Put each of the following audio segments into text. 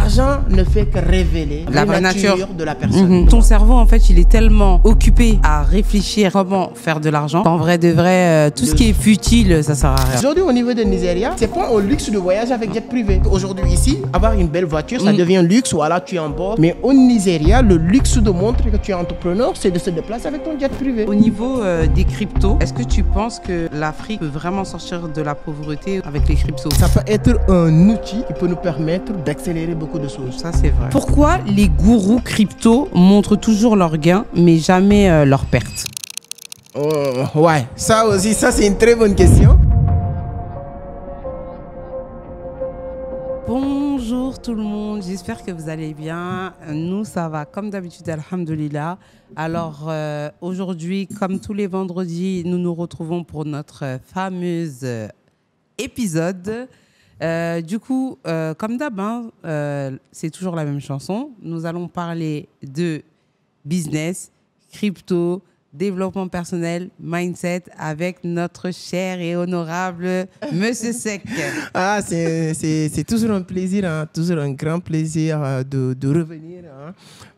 L'argent ne fait que révéler la vraie nature de la personne. Ton cerveau, en fait, il est tellement occupé à réfléchir comment faire de l'argent qu'en vrai de vrai, tout ce qui est futile, ça sert à rien. Aujourd'hui, au niveau de Nigeria, c'est pas un luxe de voyage avec jet privé. Aujourd'hui, ici, avoir une belle voiture, ça devient un luxe, ou alors tu es en bord. Mais au Nigeria, le luxe de montrer que tu es entrepreneur, c'est de se déplacer avec ton jet privé. Au niveau des cryptos, est-ce que tu penses que l'Afrique peut vraiment sortir de la pauvreté avec les cryptos? Ça peut être un outil qui peut nous permettre d'accélérer beaucoup de choses. Ça, c'est vrai. Pourquoi les gourous crypto montrent toujours leurs gains, mais jamais leurs pertes? Ouais, ça aussi, ça c'est une très bonne question. Bonjour tout le monde, j'espère que vous allez bien. Nous, ça va comme d'habitude, alhamdoulilah. Alors aujourd'hui, comme tous les vendredis, nous nous retrouvons pour notre fameuse épisode. Du coup, comme d'hab, c'est toujours la même chanson. Nous allons parler de business, crypto, développement personnel, mindset avec notre cher et honorable Monsieur Sec. Ah, c'est toujours un plaisir, toujours un grand plaisir de revenir,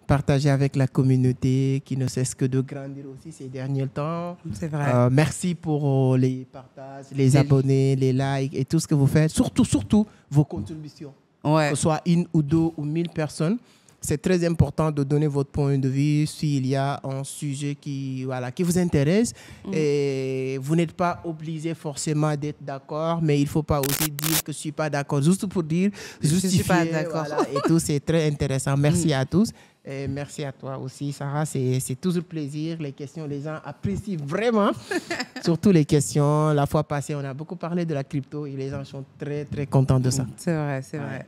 partager avec la communauté qui ne cesse que de grandir aussi ces derniers temps. C'est vrai. Merci pour les partages, les abonnés, les likes et tout ce que vous faites. Surtout vos contributions. Ouais. Que ce soit 1 ou 2 ou 1000 personnes. C'est très important de donner votre point de vue s'il y a un sujet qui vous intéresse. Et vous n'êtes pas obligé forcément d'être d'accord, mais il ne faut pas aussi dire que je ne suis pas d'accord. Juste pour dire, justifier, je suis pas d'accord. Et tout, c'est très intéressant. Merci à tous. Et merci à toi aussi, Sarah. C'est toujours plaisir. Les questions, les gens apprécient vraiment. Surtout les questions. La fois passée, on a beaucoup parlé de la crypto et les gens sont très, très contents de ça. C'est vrai, c'est vrai.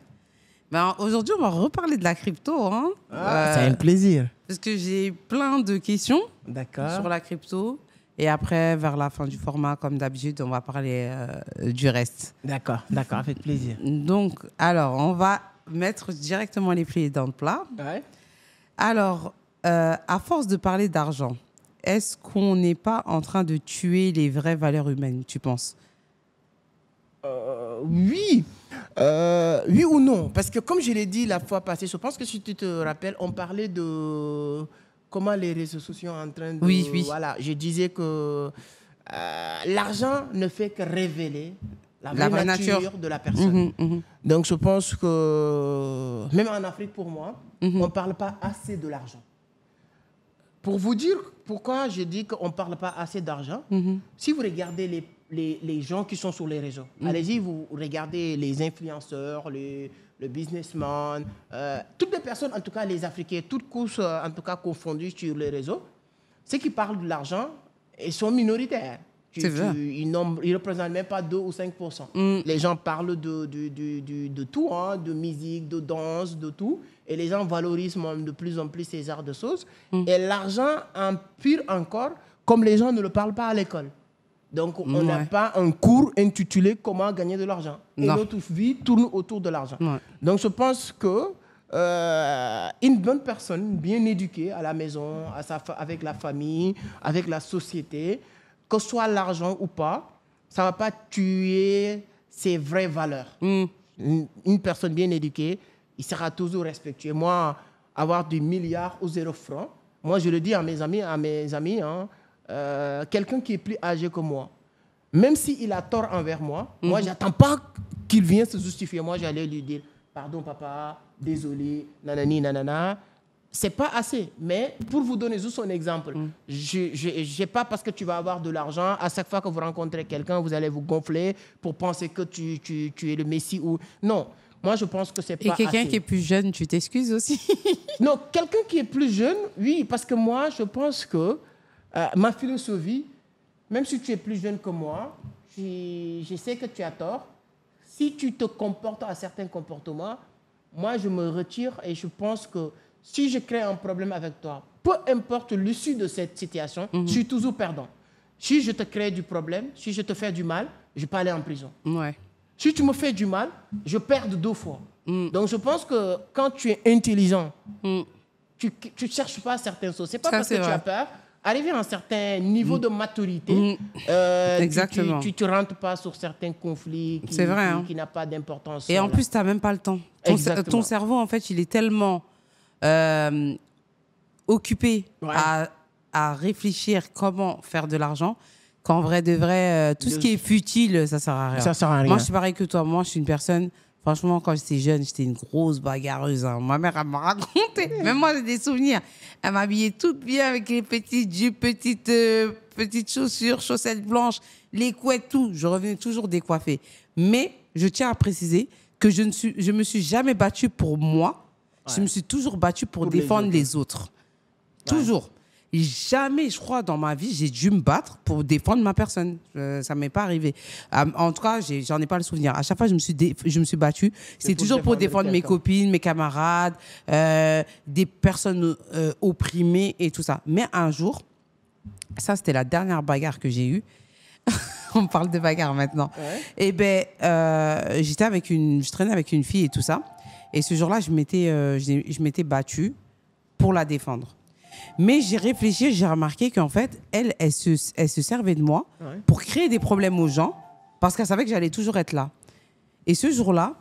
Ben, aujourd'hui, on va reparler de la crypto. C'est un plaisir. Parce que j'ai plein de questions sur la crypto. Et après, vers la fin du format, comme d'habitude, on va parler du reste. D'accord, avec plaisir. Donc, alors, on va mettre directement les pieds dans le plat. Ouais. Alors, à force de parler d'argent, est-ce qu'on n'est pas en train de tuer les vraies valeurs humaines, tu penses? Oui. Oui ou non? Parce que comme je l'ai dit la fois passée, je pense que si tu te rappelles, on parlait de comment les réseaux sociaux sont en train de... Oui. Voilà, je disais que l'argent ne fait que révéler la vraie nature de la personne. Donc je pense que, même en Afrique pour moi, on ne parle pas assez de l'argent. Pour vous dire pourquoi je dis qu'on ne parle pas assez d'argent, si vous regardez les gens qui sont sur les réseaux, allez-y, vous regardez les influenceurs, le businessman, toutes les personnes, en tout cas les Africains, toutes couches en tout cas confondues sur les réseaux, ceux qui parlent de l'argent, ils sont minoritaires. Ils ne représentent même pas 2 ou 5%. Les gens parlent de tout, de musique, de danse, de tout. Et les gens valorisent même de plus en plus ces arts de choses. Et l'argent empire encore, comme les gens ne le parlent pas à l'école. Donc, on n'a pas un cours intitulé « Comment gagner de l'argent ». Et notre vie tourne autour de l'argent. Donc, je pense que une bonne personne, bien éduquée à la maison, avec la famille, avec la société, que ce soit l'argent ou pas, ça ne va pas tuer ses vraies valeurs. Une personne bien éduquée, il sera toujours respectueux. Moi, avoir des milliards ou 0 francs, moi, je le dis à mes amis, quelqu'un qui est plus âgé que moi, même s'il a tort envers moi, moi, je n'attends pas qu'il vienne se justifier. Moi, j'allais lui dire, pardon papa, désolé, nanani, nanana. C'est pas assez, mais pour vous donner juste un exemple, je pas parce que tu vas avoir de l'argent, à chaque fois que vous rencontrez quelqu'un, vous allez vous gonfler pour penser que tu es le Messie ou... Non, moi je pense que c'est pas assez. Et quelqu'un qui est plus jeune, tu t'excuses aussi? Non, quelqu'un qui est plus jeune, oui, parce que moi je pense que ma philosophie, même si tu es plus jeune que moi, je sais que tu as tort. Si tu te comportes à certains comportements, moi je me retire et je pense que si je crée un problème avec toi, peu importe l'issue de cette situation, je suis toujours perdant. Si je te crée du problème, si je te fais du mal, je peux aller en prison. Si tu me fais du mal, je perds 2 fois. Donc je pense que quand tu es intelligent, tu ne cherches pas certaines choses. Ce n'est pas parce que tu as peur arriver à un certain niveau de maturité, exactement. Tu ne rentres pas sur certains conflits qui n'ont pas d'importance. Et en plus, tu n'as même pas le temps. Ton cerveau, en fait, il est tellement occupé à réfléchir comment faire de l'argent qu'en vrai de vrai, tout ce qui est futile, ça ne sert à rien. Ça sert à rien. Moi, je suis pareil que toi. Moi, je suis une personne... Franchement, quand j'étais jeune, j'étais une grosse bagarreuse. Hein. Ma mère, elle m'a raconté. Même moi, j'ai des souvenirs. Elle m'habillait toute bien avec les petites jupes, petites chaussures, chaussettes blanches, les couettes, tout. Je revenais toujours décoiffée. Mais je tiens à préciser que je me suis jamais battue pour moi. Ouais. Je me suis toujours battue pour défendre les autres. Ouais. Toujours. Et jamais, je crois, dans ma vie, j'ai dû me battre pour défendre ma personne. Ça ne m'est pas arrivé. En tout cas, j'en ai pas le souvenir. À chaque fois, je me suis battue. C'est toujours pour défendre mes copines, mes camarades, des personnes opprimées et tout ça. Mais un jour, ça, c'était la dernière bagarre que j'ai eue. On parle de bagarre maintenant. Ouais. Et ben, je traînais avec une fille et tout ça. Et ce jour-là, je m'étais battue pour la défendre. Mais j'ai réfléchi, j'ai remarqué qu'en fait, elle se servait de moi pour créer des problèmes aux gens parce qu'elle savait que j'allais toujours être là. Et ce jour-là,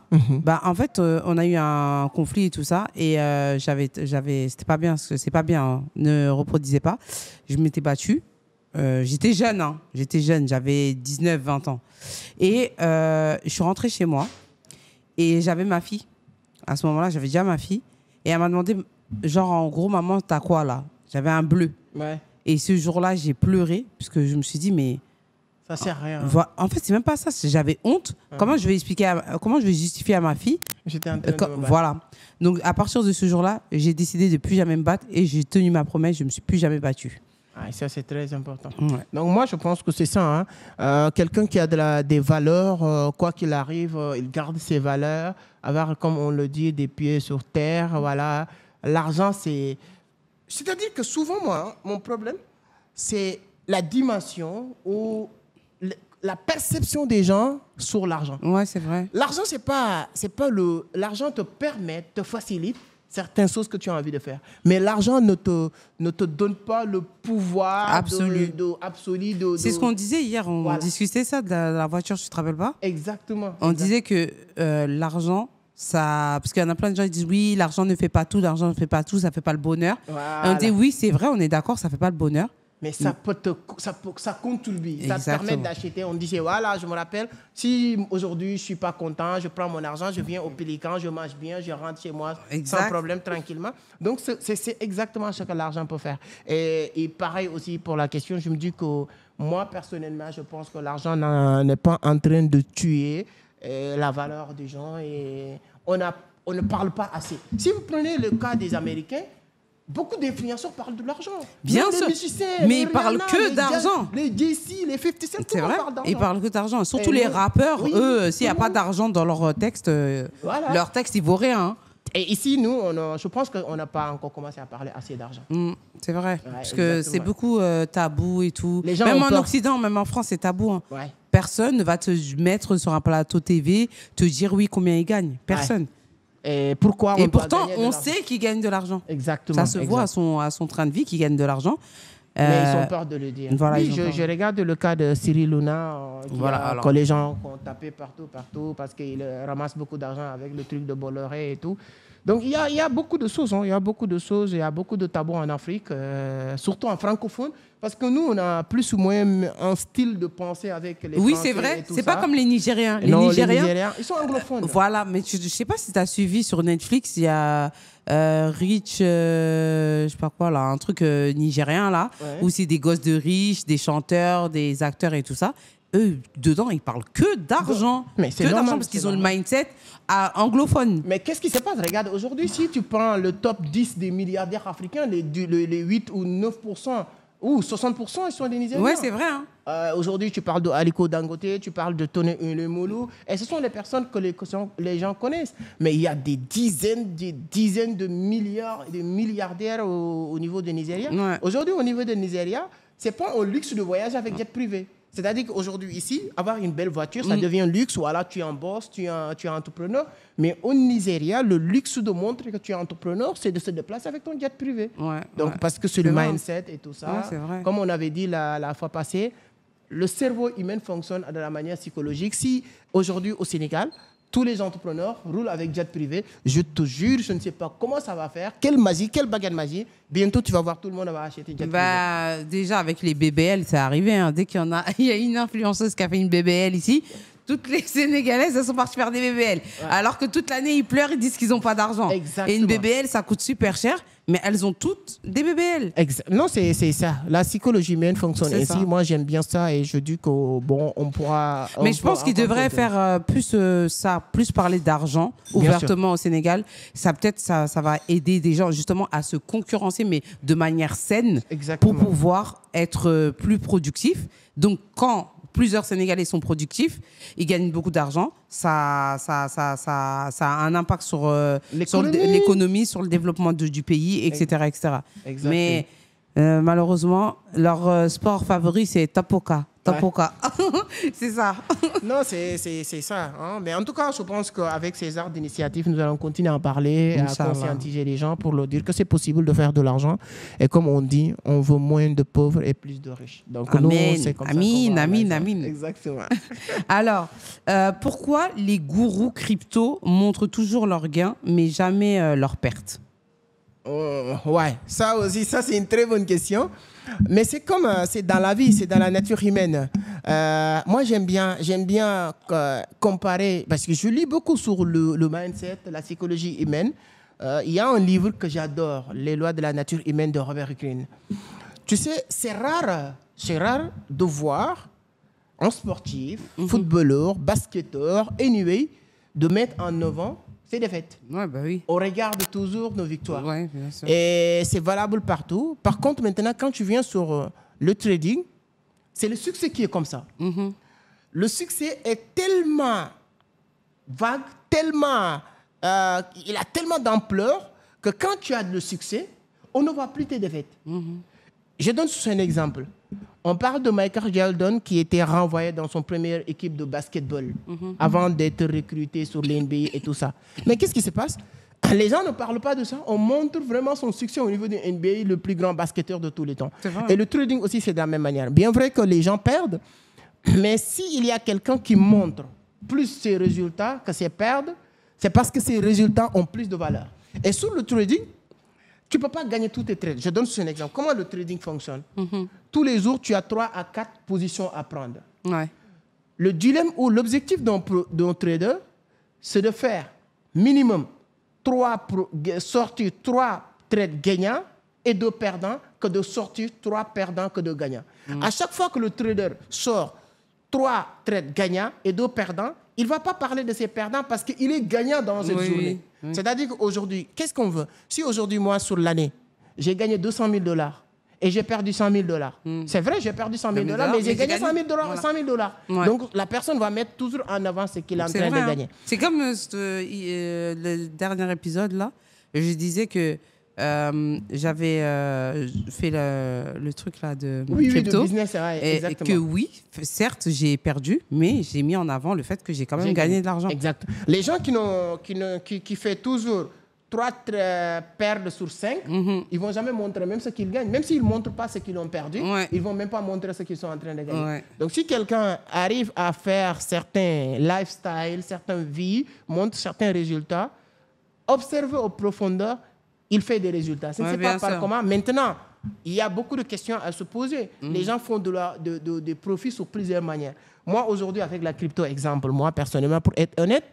en fait, on a eu un conflit et tout ça. Et c'était pas bien, c'est pas bien, hein, ne reproduisez pas. Je m'étais battue. J'étais jeune, j'avais 19-20 ans. Et je suis rentrée chez moi et j'avais ma fille. À ce moment-là, j'avais déjà ma fille. Et elle m'a demandé, genre, en gros, maman, t'as quoi là? J'avais un bleu. Ouais. Et ce jour-là, j'ai pleuré parce que je me suis dit, mais... Ça sert à rien. En fait, c'est même pas ça. J'avais honte. Comment je vais justifier à ma fille? J'étais en train de me battre. Voilà. Donc, à partir de ce jour-là, j'ai décidé de plus jamais me battre et j'ai tenu ma promesse. Je me suis plus jamais battue. Ah, ça, c'est très important. Ouais. Donc, moi, je pense que c'est ça. Hein. Quelqu'un qui a des valeurs, quoi qu'il arrive, il garde ses valeurs, avoir, comme on le dit, des pieds sur terre. Voilà. L'argent, c'est... C'est-à-dire que souvent, moi, mon problème, c'est la dimension ou la perception des gens sur l'argent. Ouais, c'est vrai. L'argent, l'argent te permet, te facilite certaines choses que tu as envie de faire. Mais l'argent ne te donne pas le pouvoir absolu. C'est ce qu'on disait hier. On discutait ça de la voiture, tu ne te rappelles pas? Exactement. On disait que l'argent... Ça, parce qu'il y en a plein de gens qui disent oui, l'argent ne fait pas tout, ça ne fait pas le bonheur. Voilà. On dit oui, c'est vrai, on est d'accord, ça ne fait pas le bonheur. Mais ça contribue. Ça te permet d'acheter. On dit voilà, je me rappelle, si aujourd'hui je ne suis pas content, je prends mon argent, je viens au Pélican, je mange bien, je rentre chez moi sans problème, tranquillement. Donc c'est exactement ce que l'argent peut faire. Et pareil aussi pour la question, je me dis que moi personnellement, je pense que l'argent n'est pas en train de tuer la valeur des gens et on ne parle pas assez. Si vous prenez le cas des Américains, beaucoup d'influenceurs parlent de l'argent. Bien sûr, mais ils parlent que d'argent. Les JC, les 50 Cent, c'est vrai, ils parlent que d'argent. Surtout les rappeurs, eux, s'il n'y a pas d'argent dans leur texte, leur texte, il vaut rien. Hein. Et ici, nous, je pense qu'on n'a pas encore commencé à parler assez d'argent. C'est vrai, parce que c'est beaucoup tabou et tout. Même en Occident, même en France, c'est tabou. Hein. Ouais. Personne ne va te mettre sur un plateau TV, te dire oui, combien il gagne. Personne. Ouais. Et pourquoi Et pourtant, on sait qu'il gagne de l'argent. Exactement. Ça se voit à son train de vie qu'il gagne de l'argent. Mais ils ont peur de le dire. Voilà, oui, je regarde le cas de Cyril Luna, que les gens ont tapé partout, parce qu'il ramasse beaucoup d'argent avec le truc de Bolloré et tout. Donc, il y a beaucoup de choses. Il y a beaucoup de choses, il y a beaucoup de tabous en Afrique, surtout en francophone, parce que nous, on a plus ou moins un style de pensée avec les Français. Oui, c'est vrai. C'est pas comme les Nigériens. Les Nigériens, ils sont anglophones. Voilà, mais je ne sais pas si tu as suivi sur Netflix, il y a Rich, je sais pas quoi, là, un truc nigérien, là, où c'est des gosses de riches, des chanteurs, des acteurs et tout ça. Eux, dedans, ils parlent que d'argent. Mais c'est normal, parce qu'ils ont le mindset anglophone. Mais qu'est-ce qui se passe? Regarde, aujourd'hui, si tu prends le top 10 des milliardaires africains, les 8 ou 9%, ou 60%, ils sont des Nigériens. Oui, c'est vrai. Hein. Aujourd'hui, tu parles de Aliko Dangote, tu parles de Tony Ulemoulou, et ce sont les personnes que les gens connaissent. Mais il y a des dizaines de milliards, de milliardaires au niveau du Nigeria. Ouais. Aujourd'hui, au niveau du Nigeria, ce n'est pas un luxe de voyage avec jet privé. C'est-à-dire qu'aujourd'hui, ici, avoir une belle voiture, ça devient un luxe. Ou alors, tu es en boss, tu es entrepreneur. Mais au Nigeria, le luxe de montrer que tu es entrepreneur, c'est de se déplacer avec ton jet privé. Donc, parce que c'est le mindset et tout ça. Comme on avait dit la fois passée, le cerveau humain fonctionne de la manière psychologique. Si aujourd'hui, au Sénégal, tous les entrepreneurs roulent avec jet privé, je te jure, je ne sais pas comment ça va faire, quelle magie, quelle baguette magie. Bientôt, tu vas voir, tout le monde va acheter jet privé. Déjà, avec les BBL, c'est arrivé. Hein. Dès qu'il y en a, il y a une influenceuse qui a fait une BBL ici, toutes les Sénégalaises, elles sont parties faire des BBL. Alors que toute l'année, ils pleurent, ils disent qu'ils n'ont pas d'argent. Et une BBL, ça coûte super cher, mais elles ont toutes des BBL. Non, c'est ça. La psychologie humaine fonctionne ainsi. Moi, j'aime bien ça et je dis qu'on pourra... Mais je pense qu'ils devraient faire plus parler d'argent ouvertement au Sénégal. Ça, peut-être, ça va aider des gens justement à se concurrencer, mais de manière saine, pour pouvoir être plus productifs. Donc, quand plusieurs Sénégalais sont productifs, ils gagnent beaucoup d'argent, ça a un impact sur l'économie, sur le développement du pays, etc. Mais malheureusement, leur sport favori, c'est Tapoka. C'est ça. Non, c'est ça. Hein. Mais en tout cas, je pense qu'avec ces arts d'initiative, nous allons continuer à en parler, à conscientiser les gens pour leur dire que c'est possible de faire de l'argent. Et comme on dit, on veut moins de pauvres et plus de riches. Donc, amen. Nous, c'est comme Amin. Exactement. Alors, pourquoi les gourous crypto montrent toujours leurs gains, mais jamais leurs pertes? Ouais, ça aussi, c'est une très bonne question. Mais c'est comme, c'est dans la vie, c'est dans la nature humaine. Moi, j'aime bien comparer, parce que je lis beaucoup sur le mindset, la psychologie humaine. Il y a un livre que j'adore, Les lois de la nature humaine de Robert Greene. Tu sais, c'est rare de voir un sportif, footballeur, basketteur, anyway, de mettre en avant ses défaites. On regarde toujours nos victoires. Bien sûr. Et c'est valable partout. Par contre, maintenant, quand tu viens sur le trading, c'est le succès qui est comme ça. Le succès est tellement vague, il a tellement d'ampleur que quand tu as le succès, on ne voit plus tes défaites. Je donne un exemple. On parle de Michael Jordan qui était renvoyé dans son première équipe de basketball avant d'être recruté sur l'NBA et tout ça. Mais qu'est-ce qui se passe? Les gens ne parlent pas de ça. On montre vraiment son succès au niveau de NBA, le plus grand basketteur de tous les temps. Et le trading aussi, c'est de la même manière. Bien vrai que les gens perdent, mais s'il y a quelqu'un qui montre plus ses résultats que ses pertes, c'est parce que ses résultats ont plus de valeur. Et sur le trading, tu ne peux pas gagner tous tes trades. Je donne un exemple. Comment le trading fonctionne? Tous les jours, tu as 3 à 4 positions à prendre. Le dilemme ou l'objectif d'un trader, c'est de faire minimum 3 trades gagnants et 2 perdants que de sortir 3 perdants que de gagnants. À chaque fois que le trader sort 3 trades gagnants et 2 perdants, il ne va pas parler de ses perdants parce qu'il est gagnant dans cette journée. C'est-à-dire qu'aujourd'hui, qu'est-ce qu'on veut? Si aujourd'hui, moi, sur l'année, j'ai gagné $200,000 et j'ai perdu $100,000. C'est vrai, j'ai perdu $100,000, mais j'ai gagné $100,000. Donc, la personne va mettre toujours en avant ce qu'il est en train de gagner. C'est comme le dernier épisode, là. Je disais que j'avais fait le truc là de crypto, de business, exactement. Et que certes j'ai perdu, mais j'ai mis en avant le fait que j'ai quand même gagné de l'argent. Exact. Les gens qui font toujours 3 pertes sur 5, ils vont jamais montrer même ce qu'ils gagnent. Même s'ils ne montrent pas ce qu'ils ont perdu, ils ne vont même pas montrer ce qu'ils sont en train de gagner. Donc si quelqu'un arrive à faire certains lifestyles, certaines vies, montre certains résultats, observez au profondeur, il fait des résultats. Je ne sais pas par comment. Maintenant, il y a beaucoup de questions à se poser. Les gens font des profits sur plusieurs manières. Moi, aujourd'hui, avec la crypto, exemple, moi, personnellement, pour être honnête,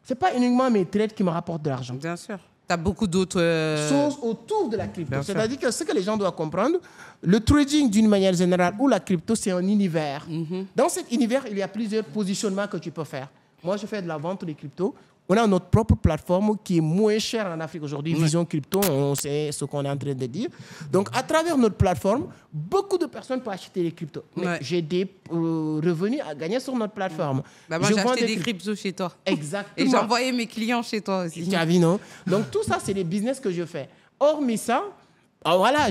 ce n'est pas uniquement mes trades qui me rapportent de l'argent. Bien sûr. Tu as beaucoup d'autres choses autour de la crypto. C'est-à-dire que ce que les gens doivent comprendre, le trading d'une manière générale ou la crypto, c'est un univers. Dans cet univers, il y a plusieurs positionnements que tu peux faire. Moi, je fais de la vente des cryptos. On a notre propre plateforme qui est moins chère en Afrique aujourd'hui, Vision Crypto, on sait ce qu'on est en train de dire. Donc, à travers notre plateforme, beaucoup de personnes peuvent acheter des cryptos. Mais j'ai des revenus à gagner sur notre plateforme. Moi, j'ai acheté des cryptos chez toi. Exactement. Et j'ai envoyé mes clients chez toi aussi. Tu as vu, non? Donc, tout ça, c'est des business que je fais. Hormis ça, Voilà,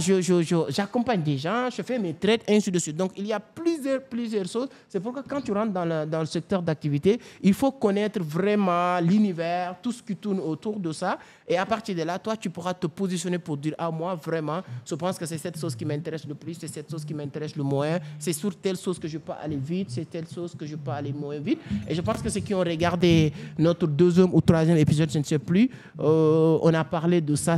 j'accompagne des gens, je fais mes trades, ainsi de suite. Donc, il y a plusieurs choses. C'est pourquoi quand tu rentres dans le secteur d'activité, il faut connaître vraiment l'univers, tout ce qui tourne autour de ça. Et à partir de là, toi, tu pourras te positionner pour dire, ah, moi, vraiment, je pense que c'est cette chose qui m'intéresse le plus, c'est cette chose qui m'intéresse le moins, c'est sur telle chose que je peux aller vite, c'est telle chose que je peux aller moins vite. Et je pense que ceux qui ont regardé notre 2e ou 3e épisode, je ne sais plus, on a parlé de ça,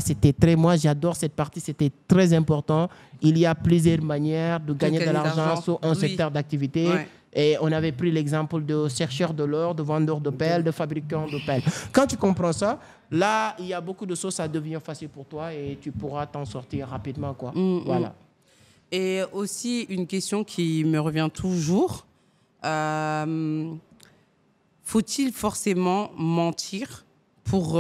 moi, j'adore cette partie, c'était très important. Il y a plusieurs manières de gagner de l'argent sur un secteur d'activité. Ouais. Et on avait pris l'exemple de chercheurs de l'or, de vendeurs de pelles, de fabricants de pelles. Quand tu comprends ça, là, il y a beaucoup de choses, ça devient facile pour toi et tu pourras t'en sortir rapidement, quoi. Voilà. Et aussi, une question qui me revient toujours. Faut-il forcément mentir pour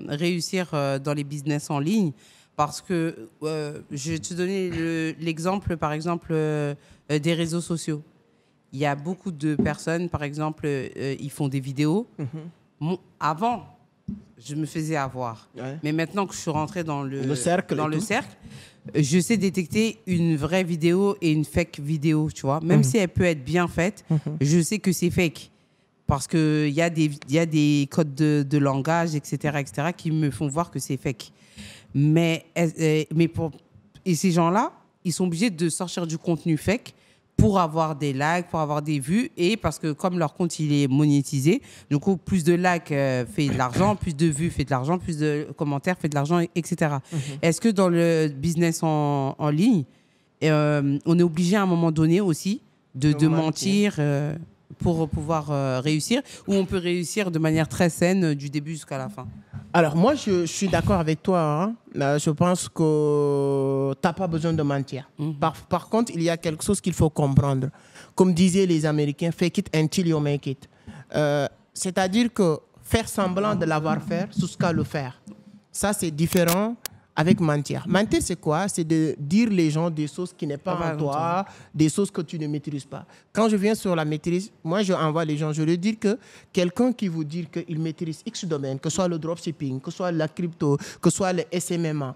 réussir dans les business en ligne? Parce que je vais te donner l'exemple, par exemple, des réseaux sociaux. Il y a beaucoup de personnes, par exemple, ils font des vidéos. Avant, je me faisais avoir. Ouais. Mais maintenant que je suis rentrée dans le cercle, je sais détecter une vraie vidéo et une fake vidéo, tu vois. Même si elle peut être bien faite, je sais que c'est fake. Parce qu'il y a des codes de langage, etc., qui me font voir que c'est fake. Et ces gens-là, ils sont obligés de sortir du contenu fake pour avoir des likes, pour avoir des vues. Et parce que comme leur compte, il est monétisé, du coup, plus de likes fait de l'argent, plus de vues fait de l'argent, plus de commentaires fait de l'argent, etc. Est-ce que dans le business en ligne, on est obligé à un moment donné aussi de mentir pour pouvoir réussir, ou on peut réussir de manière très saine du début jusqu'à la fin? Alors, moi, je suis d'accord avec toi. Je pense que tu n'as pas besoin de mentir. Par contre, il y a quelque chose qu'il faut comprendre. Comme disaient les Américains, fake it until you make it. C'est-à-dire que faire semblant de l'avoir fait jusqu'à le faire. Ça, c'est différent avec mentir. Mentir, c'est quoi? C'est de dire les gens des choses qui n'est pas en toi, des choses que tu ne maîtrises pas. Quand je viens sur la maîtrise, moi, je envoie les gens, je leur dis que quelqu'un qui vous dit qu'il maîtrise X domaine, que ce soit le dropshipping, que ce soit la crypto, que ce soit le SMMA,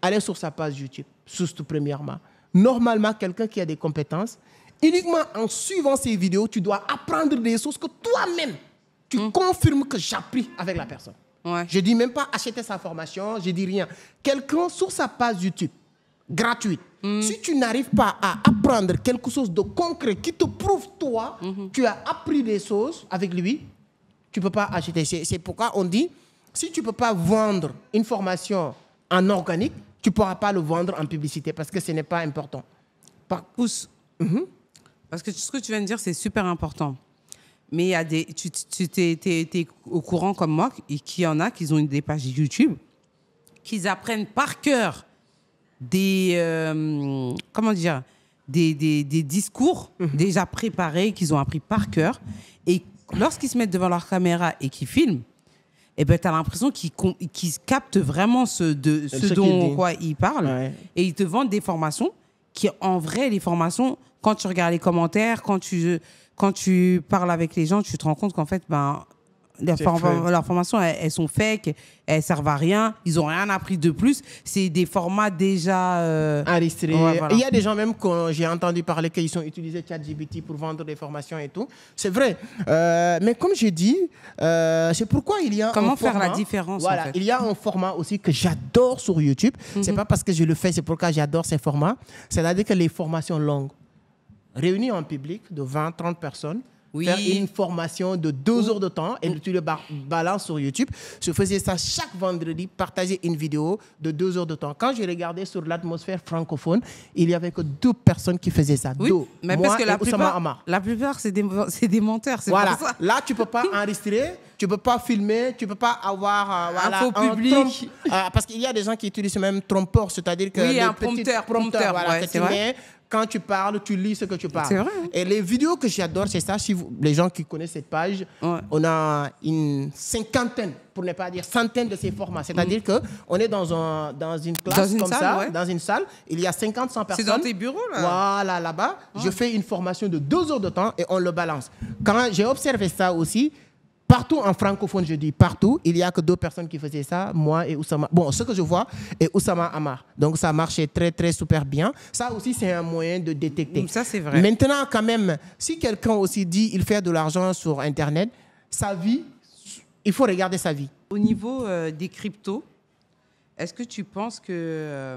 allez sur sa page YouTube, surtout premièrement. Normalement, quelqu'un qui a des compétences, uniquement en suivant ces vidéos, tu dois apprendre des choses que toi-même, tu confirmes que j'ai appris avec la personne. Ouais. Je ne dis même pas acheter sa formation, je ne dis rien. Quelqu'un sur sa page YouTube, gratuite, si tu n'arrives pas à apprendre quelque chose de concret qui te prouve, toi, tu as appris des choses avec lui, tu ne peux pas acheter. C'est pourquoi on dit, si tu ne peux pas vendre une formation en organique, tu ne pourras pas le vendre en publicité parce que ce n'est pas important. Parce que ce que tu viens de dire, c'est super important. Mais il y a tu es au courant comme moi qu'il y en a qui ont des pages YouTube, qu'ils apprennent par cœur des discours déjà préparés, qu'ils ont appris par cœur. Et lorsqu'ils se mettent devant leur caméra et qu'ils filment, tu as l'impression qu'ils captent vraiment ce dont ils parlent. Ouais. Et ils te vendent des formations qui, en vrai, les formations, quand tu regardes les commentaires, quand tu parles avec les gens, tu te rends compte qu'en fait, leurs formations, elles sont fake, elles servent à rien, ils n'ont rien appris de plus. C'est des formats déjà enregistrés. Ouais, voilà. Il y a des gens même que j'ai entendu parler qu'ils ont utilisé ChatGPT pour vendre des formations et tout. C'est vrai. Mais comme j'ai dit, c'est pourquoi il y a Comment faire la différence, voilà, en fait. Il y a un format aussi que j'adore sur YouTube. C'est pas parce que je le fais, c'est pourquoi j'adore ces formats. C'est-à-dire que les formations longues, réunis en public de 20-30 personnes, faire une formation de 2 heures de temps et tu le balances sur YouTube. Je faisais ça chaque vendredi, partager une vidéo de 2 heures de temps. Quand j'ai regardé sur l'atmosphère francophone, il n'y avait que 2 personnes qui faisaient ça. Oui, mais moi parce que la plupart, c'est des menteurs. Voilà. Pour ça. Là, tu ne peux pas enregistrer, tu ne peux pas filmer, tu ne peux pas avoir un faux public. Parce qu'il y a des gens qui utilisent même trompeur, c'est-à-dire que un prompteur, voilà, c'est vrai. Quand tu parles, tu lis ce que tu parles. C'est vrai. Et les vidéos que j'adore, c'est ça. Si les gens qui connaissent cette page, on a une cinquantaine, pour ne pas dire centaine de ces formats. C'est-à-dire qu'on est dans une classe comme ça, dans une salle. Il y a 50-100 personnes. C'est dans tes bureaux, là? Voilà, là-bas. Je fais une formation de 2 heures de temps et on le balance. Quand j'ai observé ça aussi, partout en francophone, je dis partout, il n'y a que 2 personnes qui faisaient ça, moi et Oussama. Bon, ce que je vois est Oussama Amar. Donc, ça marchait très, très super bien. Ça aussi, c'est un moyen de détecter. Ça, c'est vrai. Maintenant, quand même, si quelqu'un aussi dit il fait de l'argent sur Internet, sa vie, il faut regarder sa vie. Au niveau des cryptos, est-ce que tu penses que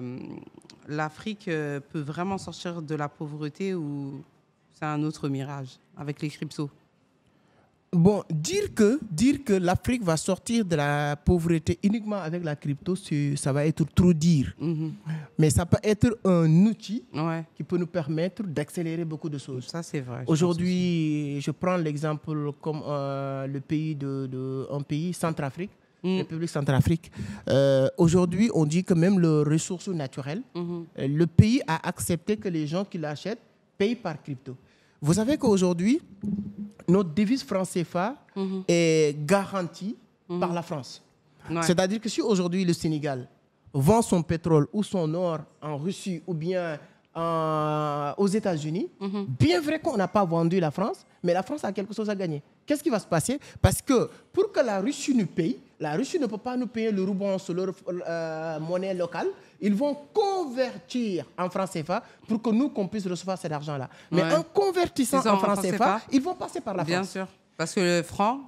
l'Afrique peut vraiment sortir de la pauvreté ou c'est un autre mirage avec les cryptos? Bon, dire que l'Afrique va sortir de la pauvreté uniquement avec la crypto, ça va être trop dire. Mais ça peut être un outil qui peut nous permettre d'accélérer beaucoup de choses. Ça, c'est vrai. Aujourd'hui, je prends l'exemple comme un pays, Centrafrique, République Centrafrique. Aujourd'hui, on dit que même les ressources naturelles, le pays a accepté que les gens qui l'achètent payent par crypto. Vous savez qu'aujourd'hui, notre devise franc CFA est garantie par la France. Ouais. C'est-à-dire que si aujourd'hui le Sénégal vend son pétrole ou son or en Russie ou bien aux États-Unis, bien vrai qu'on n'a pas vendu la France, mais la France a quelque chose à gagner. Qu'est-ce qui va se passer? Parce que pour que la Russie nous paye, la Russie ne peut pas nous payer le rouble sur leur monnaie locale. Ils vont convertir en francs CFA pour que nous, qu'on puisse recevoir cet argent-là. Mais en convertissant en francs CFA, ils vont passer par la France. Bien sûr. Parce que le franc.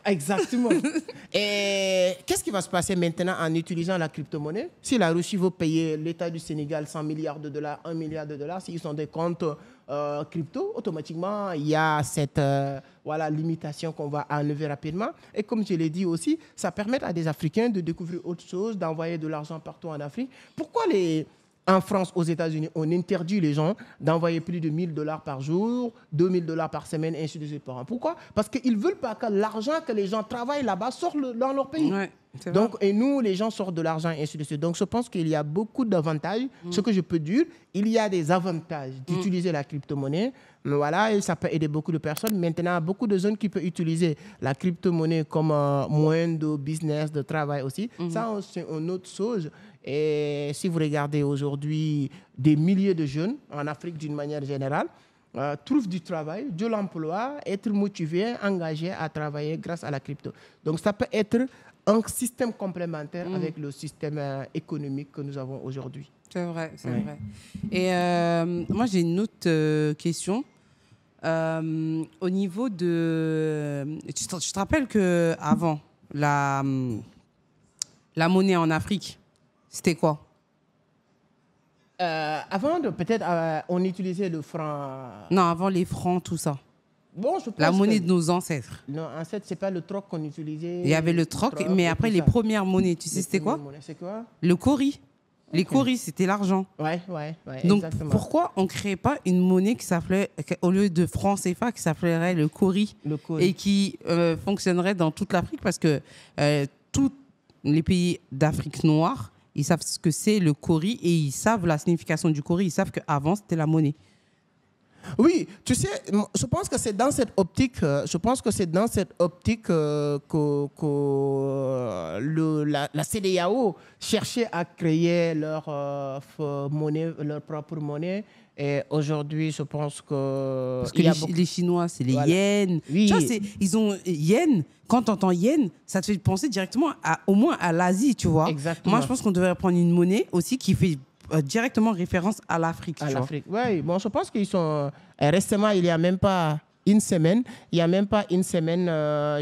Exactement. Et qu'est-ce qui va se passer maintenant en utilisant la crypto-monnaie? Si la Russie veut payer l'État du Sénégal 100 milliards de dollars, 1 milliard de dollars, s'ils ont des comptes crypto, automatiquement, il y a cette limitation qu'on va enlever rapidement. Et comme je l'ai dit aussi, ça permet à des Africains de découvrir autre chose, d'envoyer de l'argent partout en Afrique. Pourquoi en France, aux États-Unis, on interdit les gens d'envoyer plus de 1 000 $ par jour, 2 000 $ par semaine, et ainsi de suite par an? Pourquoi? Parce qu'ils ne veulent pas que l'argent que les gens travaillent là-bas sorte dans leur pays. Ouais, donc, et nous, les gens sortent de l'argent, et ainsi de suite. Donc, je pense qu'il y a beaucoup d'avantages. Ce que je peux dire, il y a des avantages d'utiliser la crypto-monnaie. Voilà, et ça peut aider beaucoup de personnes. Maintenant, beaucoup de jeunes qui peuvent utiliser la crypto-monnaie comme moyen de business, de travail aussi. Ça, c'est une autre chose. Et si vous regardez aujourd'hui, des milliers de jeunes en Afrique d'une manière générale trouvent du travail, de l'emploi, être motivés, engagés à travailler grâce à la crypto. Donc ça peut être un système complémentaire avec le système économique que nous avons aujourd'hui. C'est vrai, c'est vrai. Et moi, j'ai une autre question. Au niveau de... Tu te rappelles qu'avant, la monnaie en Afrique, c'était quoi? Avant, peut-être, on utilisait le franc. Non, avant les francs, tout ça. Bon, je pense la monnaie de nos ancêtres. Non, en fait, c'est pas le troc qu'on utilisait. Il y avait le troc, mais après, les premières monnaies, tu sais, c'était quoi? C'est quoi? Le cori. Les coris, c'était l'argent. Ouais, donc, exactement. Pourquoi on ne créait pas une monnaie qui s'appelait, au lieu de franc CFA, qui s'appellerait le cori, et qui fonctionnerait dans toute l'Afrique? Parce que tous les pays d'Afrique noire, ils savent ce que c'est le cori et ils savent la signification du cori. Ils savent qu'avant, c'était la monnaie. Oui, tu sais, je pense que c'est dans cette optique, que la CEDEAO cherchait à créer leur monnaie, leur propre monnaie. Et aujourd'hui, je pense que... Parce que les Chinois, c'est les yens. Oui. Tu vois, ils ont yen. Quand tu entends yen, ça te fait penser directement au moins à l'Asie, tu vois. Exactement. Moi, je pense qu'on devrait prendre une monnaie aussi qui fait directement référence à l'Afrique. À l'Afrique, oui. Bon, je pense qu'ils sont... Récemment, il n'y a même pas une semaine,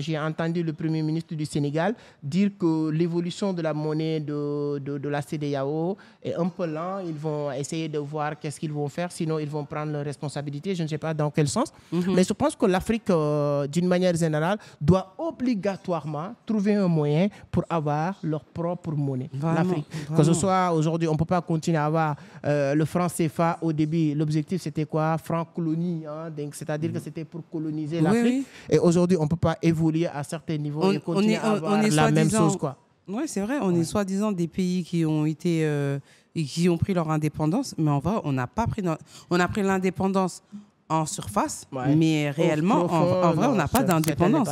j'ai entendu le Premier ministre du Sénégal dire que l'évolution de la monnaie de la CEDEAO est un peu lent. Ils vont essayer de voir qu'est-ce qu'ils vont faire, sinon ils vont prendre leurs responsabilités. Je ne sais pas dans quel sens. Mais je pense que l'Afrique, d'une manière générale, doit obligatoirement trouver un moyen pour avoir leur propre monnaie. L'Afrique. Que ce soit aujourd'hui, on ne peut pas continuer à avoir le franc CFA. Au début, l'objectif, c'était quoi? Franc colonie. Hein? C'est-à-dire que c'était pour coloniser l'Afrique. Oui. Et aujourd'hui, on ne peut pas évoluer à certains niveaux et continuer à avoir la même chose, quoi. Oui, c'est vrai. On est soi-disant des pays qui ont été... qui ont pris leur indépendance, mais en vrai, on n'a pas pris... On a pris l'indépendance en surface, mais réellement, en vrai, on n'a pas d'indépendance.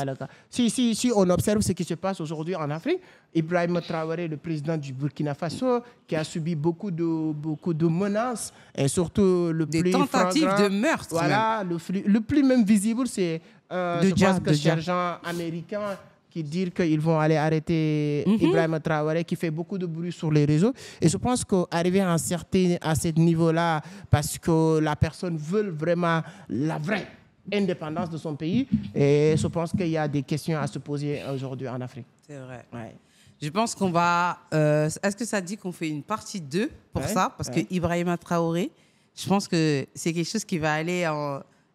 Si on observe ce qui se passe aujourd'hui en Afrique, Ibrahima Traoré, le président du Burkina Faso, qui a subi beaucoup de menaces, et surtout des tentatives de meurtre. Voilà, le plus même visible, c'est le sergent américain qui dit qu'ils vont aller arrêter Ibrahima Traoré, qui fait beaucoup de bruit sur les réseaux. Et je pense qu'arriver à ce niveau-là, parce que la personne veut vraiment la vraie indépendance de son pays, et je pense qu'il y a des questions à se poser aujourd'hui en Afrique. C'est vrai. Ouais. Je pense qu'on va... Est-ce que ça dit qu'on fait une partie 2 pour ça? Parce que Ibrahima Traoré, je pense que c'est quelque chose qui va aller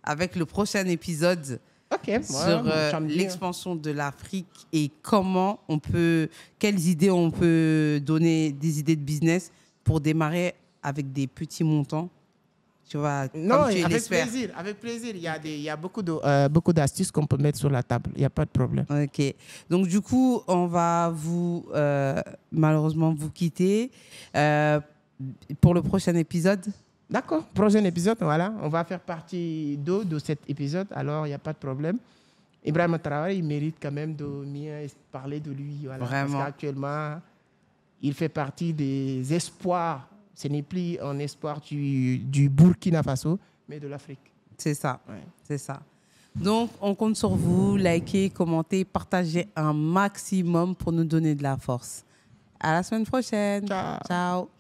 avec le prochain épisode. Sur l'expansion de l'Afrique et quelles idées on peut donner, des idées de business pour démarrer avec des petits montants. Tu vois, avec plaisir. Il y a beaucoup d'astuces qu'on peut mettre sur la table. Il n'y a pas de problème. Ok. Donc, du coup, on va malheureusement vous quitter pour le prochain épisode. D'accord, prochain épisode, voilà. On va faire partie 2 de cet épisode, alors il n'y a pas de problème. Ibrahima Traoré, il mérite quand même de mieux parler de lui. Voilà. Vraiment. Parce qu'actuellement, il fait partie des espoirs. Ce n'est plus un espoir du Burkina Faso, mais de l'Afrique. C'est ça, c'est ça. Donc, on compte sur vous. Likez, commentez, partagez un maximum pour nous donner de la force. À la semaine prochaine. Ciao. Ciao.